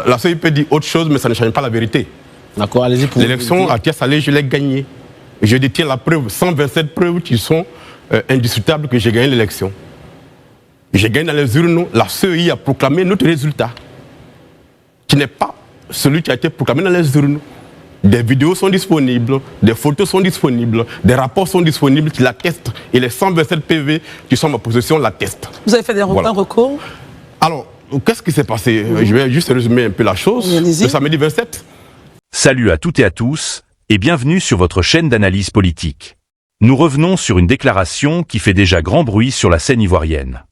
la CEI peut dire autre chose, mais ça ne change pas la vérité. D'accord, allez-y pour l'élection à Thiès-Salé, je l'ai gagnée. Je détiens la preuve, 127 preuves qui sont indiscutables que j'ai gagné l'élection. J'ai gagné dans les urnes, la CEI a proclamé notre résultat, qui n'est pas celui qui a été proclamé dans les urnes. Des vidéos sont disponibles, des photos sont disponibles, des rapports sont disponibles qui l'attestent. Et les 127 PV qui sont en ma possession l'attestent. Vous avez fait un recours? Alors, qu'est-ce qui s'est passé? Je vais juste résumer un peu la chose. Le samedi 27. Salut à toutes et à tous, et bienvenue sur votre chaîne d'analyse politique. Nous revenons sur une déclaration qui fait déjà grand bruit sur la scène ivoirienne.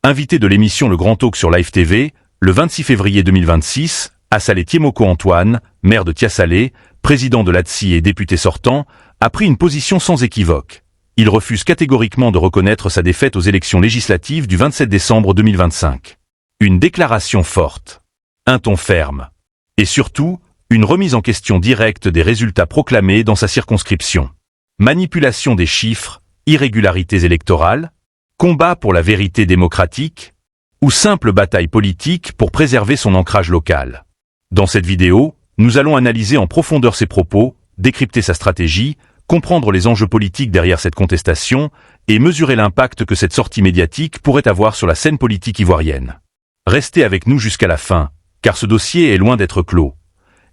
Invité de l'émission Le Grand Talk sur Live TV, le 26 février 2026, Assalé Tiemoko Antoine, maire de Thiès-Salé, président de l'ATSI et député sortant, a pris une position sans équivoque. Il refuse catégoriquement de reconnaître sa défaite aux élections législatives du 27 décembre 2025. Une déclaration forte, un ton ferme, et surtout, une remise en question directe des résultats proclamés dans sa circonscription. Manipulation des chiffres, irrégularités électorales, combat pour la vérité démocratique, ou simple bataille politique pour préserver son ancrage local. Dans cette vidéo, nous allons analyser en profondeur ses propos, décrypter sa stratégie, comprendre les enjeux politiques derrière cette contestation et mesurer l'impact que cette sortie médiatique pourrait avoir sur la scène politique ivoirienne. Restez avec nous jusqu'à la fin, car ce dossier est loin d'être clos.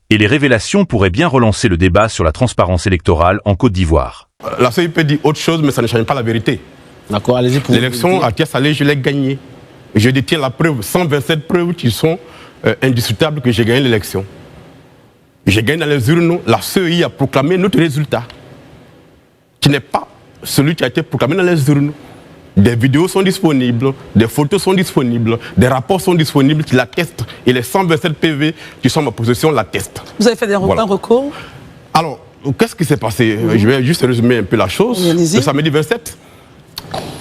Et les révélations pourraient bien relancer le débat sur la transparence électorale en Côte d'Ivoire. La CEI peut dire autre chose, mais ça ne change pas la vérité. D'accord, allez-y pour l'élection à Thiès-Salé, je l'ai gagnée. Je détiens la preuve, 127 preuves qui sont indiscutables que j'ai gagné l'élection. J'ai gagné dans les urnes, la CEI a proclamé notre résultat, qui n'est pas celui qui a été proclamé dans les urnes. Des vidéos sont disponibles, des photos sont disponibles, des rapports sont disponibles qui l'attestent. Et les 127 PV qui sont en ma possession l'attestent. Vous avez fait un recours? Alors, qu'est-ce qui s'est passé? Je vais juste résumer un peu la chose. Le samedi 27,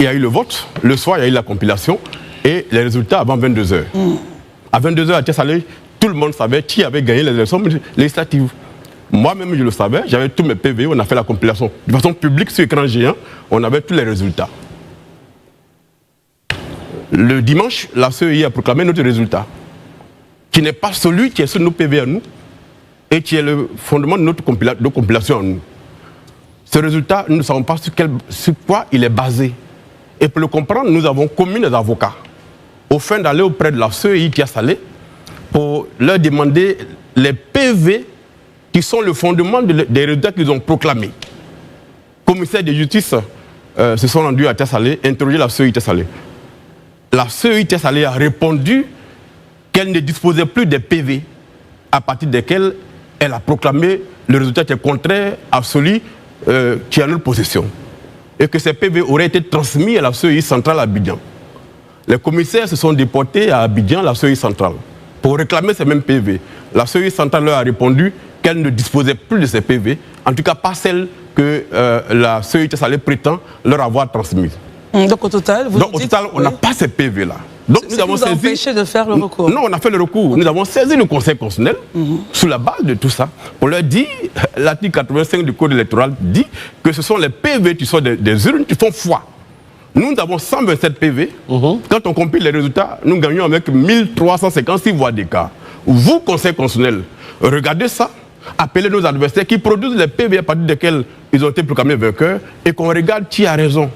il y a eu le vote. Le soir, il y a eu la compilation. Et les résultats avant 22h. À 22h à Thiès-Salé, tout le monde savait qui avait gagné les élections législatives. Moi-même, je le savais. J'avais tous mes PV. On a fait la compilation de façon publique sur écran géant. On avait tous les résultats. Le dimanche, la CEI a proclamé notre résultat, qui n'est pas celui qui est sur nos PV à nous et qui est le fondement de notre compilation à nous. Ce résultat, nous ne savons pas sur quoi il est basé. Et pour le comprendre, nous avons commis des avocats au fin d'aller auprès de la CEI Thiès-Salé pour leur demander les PV qui sont le fondement des résultats qu'ils ont proclamés. Le commissaire de justice se sont rendus à Thiès-Salé, interroger la CEI Thiès-Salé. La CEI Thiès-Salé a répondu qu'elle ne disposait plus des PV à partir desquels elle a proclamé le résultat qui est contraire à celui qui est en notre possession. Et que ces PV auraient été transmis à la CEI centrale à Abidjan. Les commissaires se sont déportés à Abidjan, la CEI centrale, pour réclamer ces mêmes PV. La CEI centrale leur a répondu qu'elle ne disposait plus de ces PV, en tout cas pas celles que la CEI Thiès-Salé prétend leur avoir transmises. Donc au total, on n'a pas ces PV-là. Donc nous avons saisi. Empêché de faire le recours. Non, on a fait le recours. Nous avons saisi le Conseil constitutionnel sous la base de tout ça. On leur dit, l'article 85 du Code électoral dit que ce sont les PV qui sont des urnes qui font foi. Nous avons 127 PV. Quand on compile les résultats, nous gagnons avec 1356 voix d'écart. Vous, Conseil constitutionnel, regardez ça. Appelez nos adversaires qui produisent les PV à partir desquels ils ont été proclamés vainqueurs et qu'on regarde qui a raison.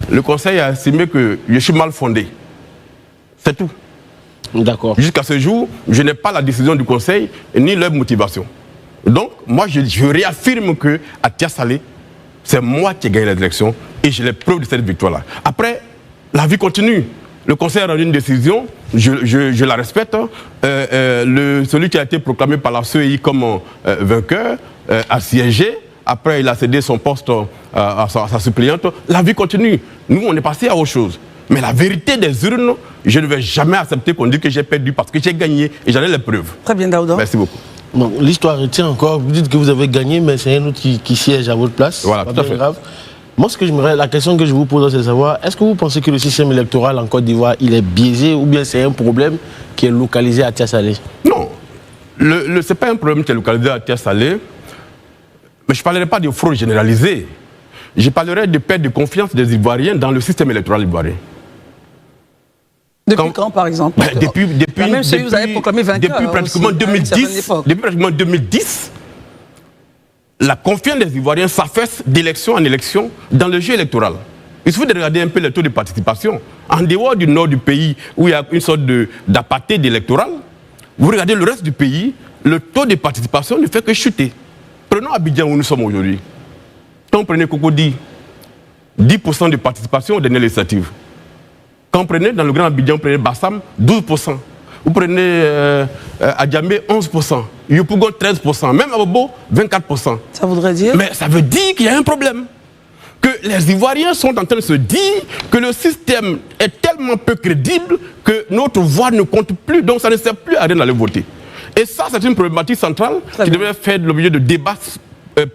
Le Conseil a estimé que je suis mal fondé. C'est tout. D'accord. Jusqu'à ce jour, je n'ai pas la décision du Conseil ni leur motivation. Donc, moi, je réaffirme qu'à Thiès-Salé, c'est moi qui ai gagné les élections et j'ai les preuves de cette victoire-là. Après, la vie continue. Le Conseil a rendu une décision, je la respecte. Celui qui a été proclamé par la CEI comme vainqueur a siégé. Après, il a cédé son poste à sa suppléante. La vie continue. Nous, on est passé à autre chose. Mais la vérité des urnes, je ne vais jamais accepter qu'on dise que j'ai perdu parce que j'ai gagné et j'en ai les preuves. Très bien, Daouda. Merci beaucoup. Bon, l'histoire retient encore. Vous dites que vous avez gagné, mais c'est un autre qui siège à votre place. Voilà, tout à fait. Grave. Moi, la question que je vous pose, c'est de savoir, est-ce que vous pensez que le système électoral en Côte d'Ivoire, il est biaisé ou bien c'est un problème qui est localisé à Thiès-Salé? Non, ce n'est pas un problème qui est localisé à Thiès-Salé, mais je ne parlerai pas de fraude généralisée. Je parlerai de perte de confiance des Ivoiriens dans le système électoral ivoirien. Depuis quand, par exemple? Depuis même celui que vous avez proclamé vainqueur. Depuis pratiquement aussi, 2010, la confiance des Ivoiriens s'affaisse d'élection en élection dans le jeu électoral. Il suffit de regarder un peu le taux de participation. En dehors du nord du pays, où il y a une sorte d'apathie électorale, vous regardez le reste du pays, le taux de participation ne fait que chuter. Prenons Abidjan où nous sommes aujourd'hui. Quand vous prenez Cocody, 10% de participation aux dernières législatives. Quand vous prenez dans le Grand Abidjan, vous prenez Bassam, 12%. Vous prenez Adjamé, 11%. Yopougon, 13%. Même Abobo, 24%. Ça voudrait dire? Mais ça veut dire qu'il y a un problème. Que les Ivoiriens sont en train de se dire que le système est tellement peu crédible que notre voix ne compte plus. Donc ça ne sert plus à rien d'aller voter. Et ça, c'est une problématique centrale qui devrait faire l'objet de débats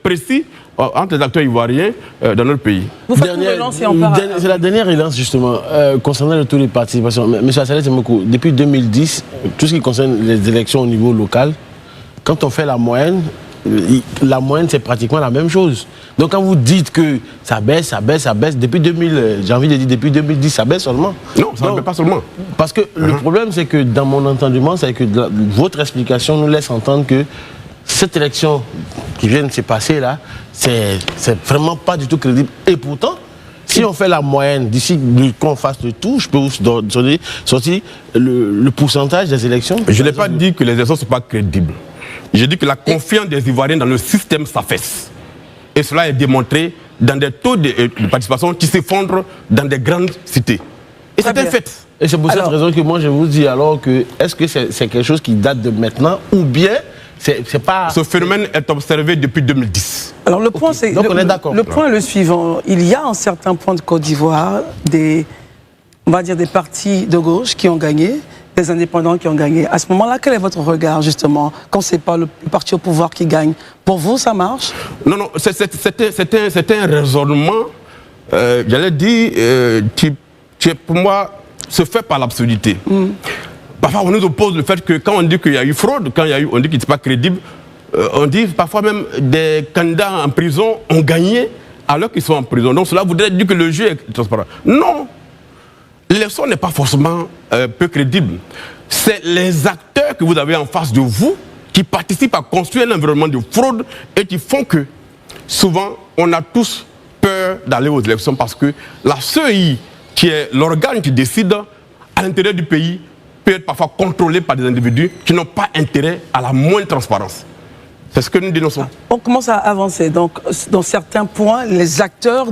précis entre les acteurs ivoiriens dans notre pays. Vous faites une relance et on part. C'est la dernière relance justement concernant le taux de participation. Monsieur Assalé Temoko, depuis 2010, tout ce qui concerne les élections au niveau local, quand on fait la moyenne c'est pratiquement la même chose. Donc quand vous dites que ça baisse, depuis 2000, j'ai envie de dire depuis 2010, ça baisse seulement. Non, ça ne baisse pas seulement. Parce que le problème, c'est que dans mon entendement, c'est que votre explication nous laisse entendre que cette élection qui vient de se passer là, c'est vraiment pas du tout crédible. Et pourtant, si on fait la moyenne, d'ici qu'on fasse le tout, je peux vous sortir le pourcentage des élections. Je n'ai pas dit que les élections ne sont pas crédibles. J'ai dit que la confiance des Ivoiriens dans le système s'affaisse. Et cela est démontré dans des taux de participation qui s'effondrent dans des grandes cités. Et c'est un fait. Et c'est pour cette raison que moi je vous dis alors que est-ce que c'est quelque chose qui date de maintenant ou bien c'est pas... Ce phénomène est observé depuis 2010. Alors le point c'est... Donc on est d'accord. Le point est le suivant. Il y a en certains points de Côte d'Ivoire on va dire des partis de gauche qui ont gagné, des indépendants qui ont gagné. À ce moment-là, quel est votre regard, justement, quand ce n'est pas le parti au pouvoir qui gagne? Pour vous, ça marche? Non, c'était un raisonnement, j'allais dire, qui, pour moi, se fait par l'absurdité. Parfois, on nous oppose le fait que quand on dit qu'il y a eu fraude, on dit qu'il n'est pas crédible, on dit parfois même des candidats en prison ont gagné alors qu'ils sont en prison. Donc cela voudrait dire que le jeu est transparent. Non! L'élection n'est pas forcément peu crédible. C'est les acteurs que vous avez en face de vous qui participent à construire un environnement de fraude et qui font que, souvent, on a tous peur d'aller aux élections parce que la CEI, qui est l'organe qui décide à l'intérieur du pays, peut être parfois contrôlée par des individus qui n'ont pas intérêt à la moindre transparence. C'est ce que nous dénonçons. On commence à avancer. Donc, dans certains points, les acteurs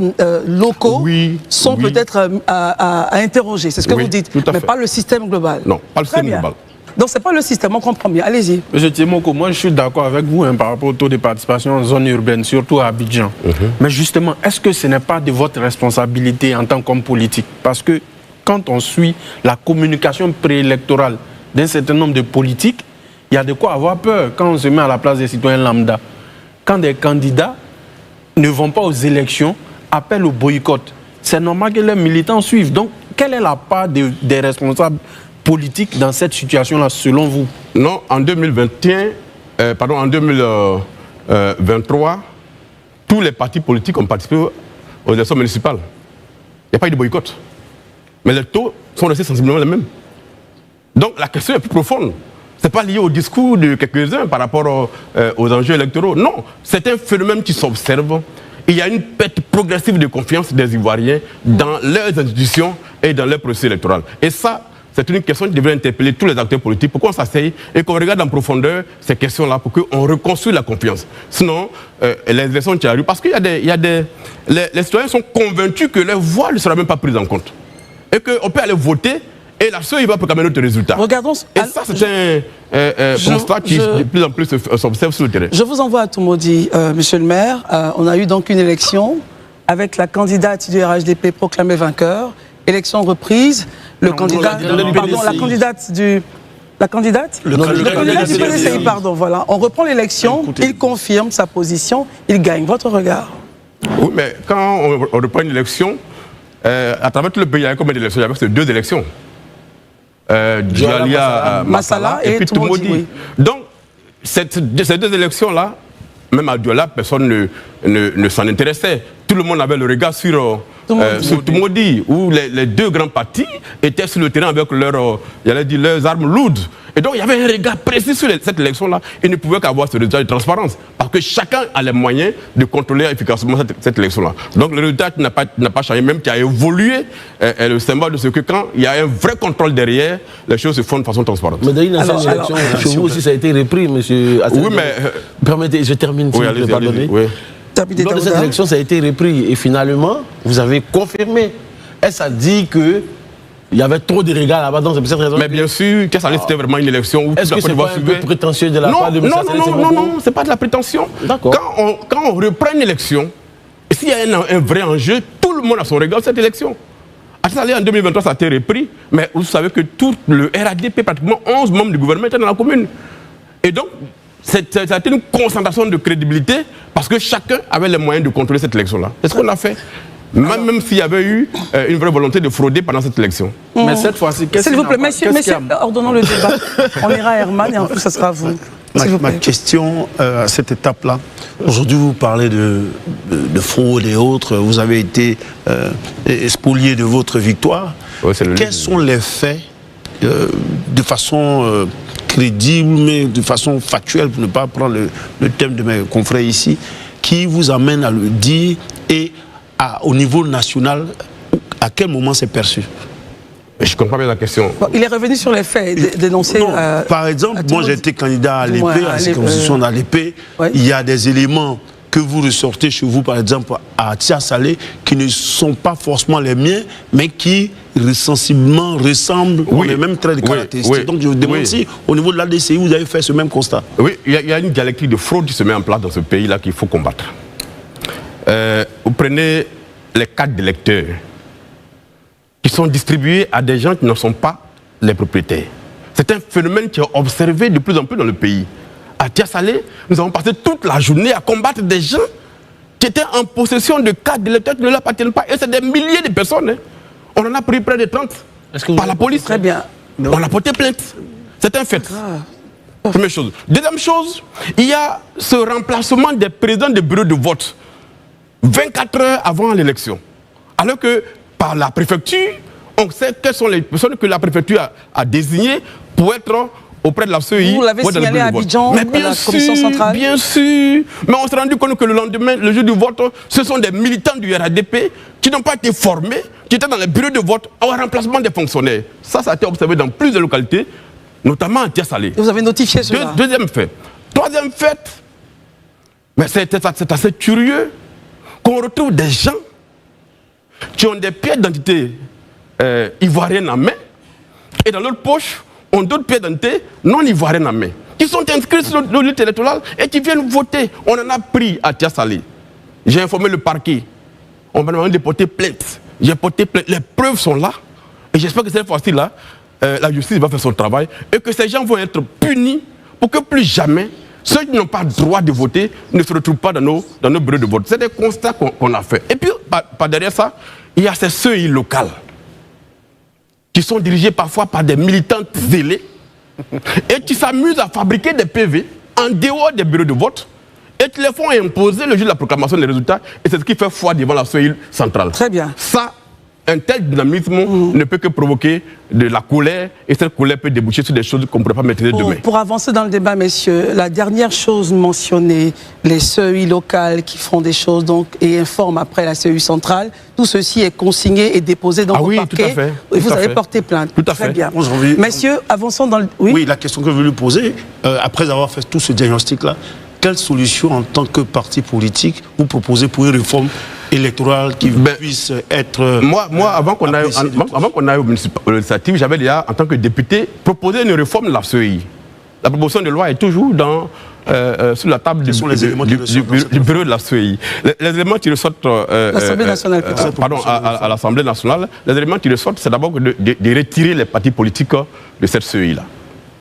locaux sont peut-être à interroger. C'est ce que vous dites. Mais pas le système global. Non, pas le système global. Donc, ce n'est pas le système, on comprend bien. Allez-y. Monsieur Temoko, moi, je suis d'accord avec vous par rapport au taux de participation en zone urbaine, surtout à Abidjan. Mais justement, est-ce que ce n'est pas de votre responsabilité en tant qu'homme politique? Parce que quand on suit la communication préélectorale d'un certain nombre de politiques, il y a de quoi avoir peur quand on se met à la place des citoyens lambda. Quand des candidats ne vont pas aux élections, appellent au boycott, c'est normal que les militants suivent. Donc, quelle est la part des responsables politiques dans cette situation-là, selon vous? Non, en 2023, tous les partis politiques ont participé aux élections municipales. Il n'y a pas eu de boycott. Mais les taux sont restés sensiblement les mêmes. Donc, la question est plus profonde. Ce n'est pas lié au discours de quelques-uns par rapport aux enjeux électoraux. Non, c'est un phénomène qui s'observe. Il y a une perte progressive de confiance des Ivoiriens dans leurs institutions et dans leur processus électoral. Et ça, c'est une question qui devrait interpeller tous les acteurs politiques pour qu'on s'asseye et qu'on regarde en profondeur ces questions-là pour qu'on reconstruise la confiance. Sinon, les élections tiennent parce qu'il y a des... Les citoyens sont convaincus que leur voix ne sera même pas prise en compte. Et qu'on peut aller voter et la CEI va proclamer notre résultat. Regardons. Et ça, c'est un constat qui de plus en plus s'observe sur le terrain. Je vous envoie à Toumoudi, monsieur le maire. On a eu donc une élection avec la candidate du RHDP proclamée vainqueur. Élection reprise. La candidate du PDCI, pardon, voilà. On reprend l'élection, il confirme sa position, il gagne. Votre regard? Oui, mais quand on reprend une élection, à travers tout le pays, il y a combien d'élections? Il y a ces 2 élections. Djalia Massala et puis Toumoudi. Oui. Donc, ces 2 élections-là, même à Douala, personne ne s'en intéressait. Tout le monde avait le regard sur sur Tumodi, où les deux grands partis étaient sur le terrain avec leurs armes lourdes. Et donc il y avait un regard précis sur cette élection-là. Il ne pouvait qu'avoir ce résultat de transparence. Parce que chacun a les moyens de contrôler efficacement cette élection-là. Donc le résultat n'a pas changé, même qui a évolué, est le symbole de ce que quand il y a un vrai contrôle derrière, les choses se font de façon transparente. Mais dans une ancienne élection, chez vous aussi ça a été repris, monsieur Assane. Oui, mais... Permettez, je termine, si vous me pardonnez. Oui. Lors de cette élection, ça a été repris. Et finalement, vous avez confirmé. Est-ce à dire que il y avait trop de regards là-bas, donc c'est pour cette raison. Mais bien sûr, c'était vraiment une élection où est-ce que c'est pas un peu prétentieux de la part de M. Non, c'est pas de la prétention. D'accord. Quand on reprend une élection, s'il y a un vrai enjeu, tout le monde a son regard sur cette élection. En 2023, ça a été repris, mais vous savez que tout le RADP, pratiquement 11 membres du gouvernement étaient dans la commune. Et donc, ça a été une concentration de crédibilité parce que chacun avait les moyens de contrôler cette élection-là. C'est ce qu'on a fait. Même s'il y avait eu une vraie volonté de frauder pendant cette élection. Mais cette fois-ci, qu'est-ce s'il vous plaît, messieurs, ordonnons le débat. On ira à Herman et en plus, ça sera à vous. Ma question à cette étape-là, aujourd'hui vous parlez de fraude et autres, vous avez été spolié de votre victoire. Ouais, quels sont les faits de façon crédible, mais de façon factuelle, pour ne pas prendre le thème de mes confrères ici, qui vous amènent à le dire et au niveau national, à quel moment c'est perçu? Je ne comprends pas bien la question. Bon, il est revenu sur les faits dénoncés. Par exemple, moi j'ai été candidat à l'épée, à la circonscription à l'épée. Ouais. Il y a des éléments que vous ressortez chez vous, par exemple à Tia-Salé, qui ne sont pas forcément les miens, mais qui sensiblement ressemblent aux mêmes traits de caractéristiques. Donc je vous demande si, au niveau de l'ADCI, vous avez fait ce même constat. Oui, il y a une dialectique de fraude qui se met en place dans ce pays-là qu'il faut combattre. Vous prenez les cartes d'électeurs qui sont distribués à des gens qui ne sont pas les propriétaires. C'est un phénomène qui est observé de plus en plus dans le pays. À Tia-Salé, nous avons passé toute la journée à combattre des gens qui étaient en possession de cartes d'électeurs qui ne leur appartiennent pas. Et c'est des milliers de personnes. Hein. On en a pris près de 30 par la police. Très bien. On a porté plainte. C'est un fait. Première chose. Deuxième chose, il y a ce remplacement des présidents des bureaux de vote 24 heures avant l'élection. Alors que par la préfecture, on sait quelles sont les personnes que la préfecture a désignées pour être auprès de la CEI. Vous l'avez signalé à Abidjan, à la commission centrale. Bien sûr. Mais on s'est rendu compte que le lendemain, le jour du vote, ce sont des militants du RADP qui n'ont pas été formés, qui étaient dans les bureaux de vote en remplacement des fonctionnaires. Ça a été observé dans plusieurs localités, notamment à Tia-Salé. Vous avez notifié cela. Deuxième fait. Troisième fait, mais c'est assez curieux qu'on retrouve des gens qui ont des pièces d'identité ivoiriennes en main et dans leur poche ont d'autres pièces d'identité non ivoiriennes en main qui sont inscrits sur le liste électoral et qui viennent voter. On en a pris à Tia-Salé. J'ai informé le parquet. On m'a demandé de porter plainte. J'ai porté plainte. Les preuves sont là. Et j'espère que cette fois-ci-là, la justice va faire son travail et que ces gens vont être punis pour que plus jamais ceux qui n'ont pas le droit de voter ne se retrouvent pas dans nos bureaux de vote. C'est des constats qu'on a fait. Et puis, par derrière ça, il y a ces CEI locales qui sont dirigés parfois par des militants zélés et qui s'amusent à fabriquer des PV en dehors des bureaux de vote et qui les font imposer le jour de la proclamation des résultats. Et c'est ce qui fait foi devant la CEI centrale. Très bien. Ça, un tel dynamisme ne peut que provoquer de la colère et cette colère peut déboucher sur des choses qu'on ne pourrait pas maîtriser demain. Pour avancer dans le débat, messieurs, la dernière chose mentionnée, les CEI locales qui font des choses donc, et informent après la CEI centrale, tout ceci est consigné et déposé dans vos parquets. Tout à fait. Et vous avez porté plainte. Tout à fait. Très bien. Messieurs, avançons dans le... Oui, la question que je veux lui poser, après avoir fait tout ce diagnostic-là, quelle solution en tant que parti politique vous proposez pour une réforme électorale qui puisse être... Moi avant qu'on aille au législatif, j'avais déjà, en tant que député, proposé une réforme de la CEI. La proposition de loi est toujours sur la table du bureau de la CEI. Les éléments qui ressortent à l'Assemblée nationale, les éléments qui ressortent, c'est d'abord de retirer les partis politiques de cette CEI-là.